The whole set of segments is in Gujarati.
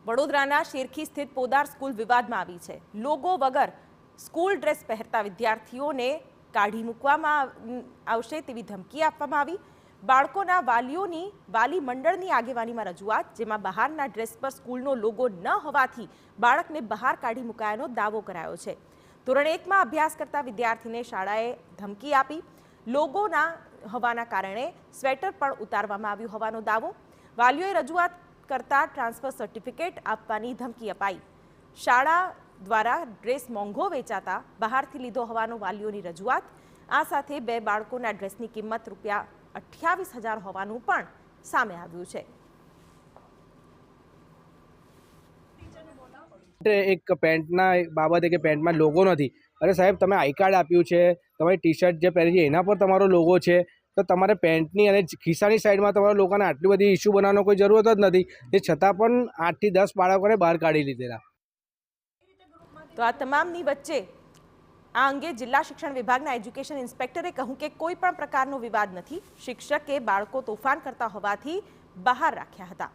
વડોદરાના શેરખી સ્થિત પોદાર સ્કૂલ વિવાદમાં આવી છે। લોગો વગર સ્કૂલ ડ્રેસ પહેરતા વિદ્યાર્થીઓને કાઢી મૂકવામાં આવશે તેવી ધમકી આપવામાં આવી। બાળકોના વાલીઓની વાલી મંડળની આગેવાનીમાં રજૂઆત, જેમાં બહારના ડ્રેસ પર સ્કૂલનો લોગો ન હોવાથી બાળકને બહાર કાઢી મુકાયાનો દાવો કરાયો છે। ધોરણ 1માં અભ્યાસ કરતા વિદ્યાર્થીને શાળાએ ધમકી આપી લોગોના હોવાના કારણે સ્વેટર પણ ઉતારવામાં આવ્યું હોવાનો દાવો। વાલીઓએ રજૂઆત કરતા ટ્રાન્સફર સર્ટિફિકેટ આપવાની ધમકી અપાઈ। શાળા દ્વારા ડ્રેસ મોંઘો વેચાતા બહારથી લીધો હોવાનો વાલીઓની રજૂઆત। આ સાથે બે બાળકોના ડ્રેસની કિંમત ₹28,000 હોવાનું પણ સામે આવ્યું છે। એક પેન્ટના બાબતે કે પેન્ટમાં લોગો નથી। અરે સાહેબ, તમે આઈ કાર્ડ આપ્યું છે, તમારી ટી શર્ટ જે પહેરી છે એના પર તમારો લોગો છે, તો તમારે પેન્ટની અને ખિસ્સાની સાઈડમાં તમારા લોકોને આટલી બધી ઇસ્યુ બનાવવાનો કોઈ જરૂરત જ નથી। એ છતાં પણ 8 થી 10 બાળકોને બહાર કાઢી લીધેલા। તો આ તમામની વચ્ચે આ અંગે જિલ્લા શિક્ષણ વિભાગના એજ્યુકેશન ઇન્સ્પેક્ટરે કહ્યું કે કોઈ પણ પ્રકારનો વિવાદ નથી। શિક્ષકે બાળકો તોફાન કરતા હોવાથી બહાર રાખ્યા હતા।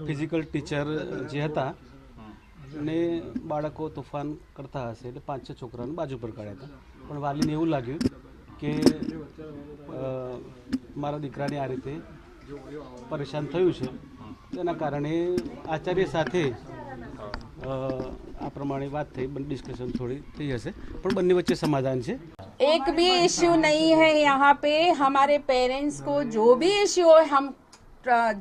ફિઝિકલ ટીચર જે હતા ને બાળકો તોફાન કરતા હશે એટલે 5-6 છોકરાને બાજુ પર કાઢ્યા હતા, પણ વાલીને એવું લાગ્યું કે મારા દીકરાને આ રીતે પરેશાન થયું છે, તેના કારણે આચાર્ય સાથે આ પ્રમાણે વાત થઈ। ડિસ્કશન થોડી થઈ હશે, પણ બંને વચ્ચે સમાધાન છે। एक भी इश्यू नहीं है यहाँ पे। हमारे पेरेंट्स को जो भी इश्यू हो हम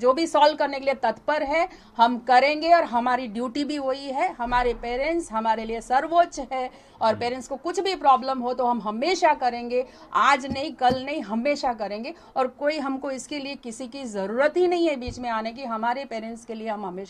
जो भी सॉल्व करने के लिए तत्पर है, हम करेंगे और हमारी ड्यूटी भी वही है। हमारे पेरेंट्स हमारे लिए सर्वोच्च है और पेरेंट्स को कुछ भी प्रॉब्लम हो तो हम हमेशा करेंगे, आज नहीं कल नहीं हमेशा करेंगे। और कोई हमको इसके लिए किसी की ज़रूरत ही नहीं है बीच में आने की। हमारे पेरेंट्स के लिए हम हमेशा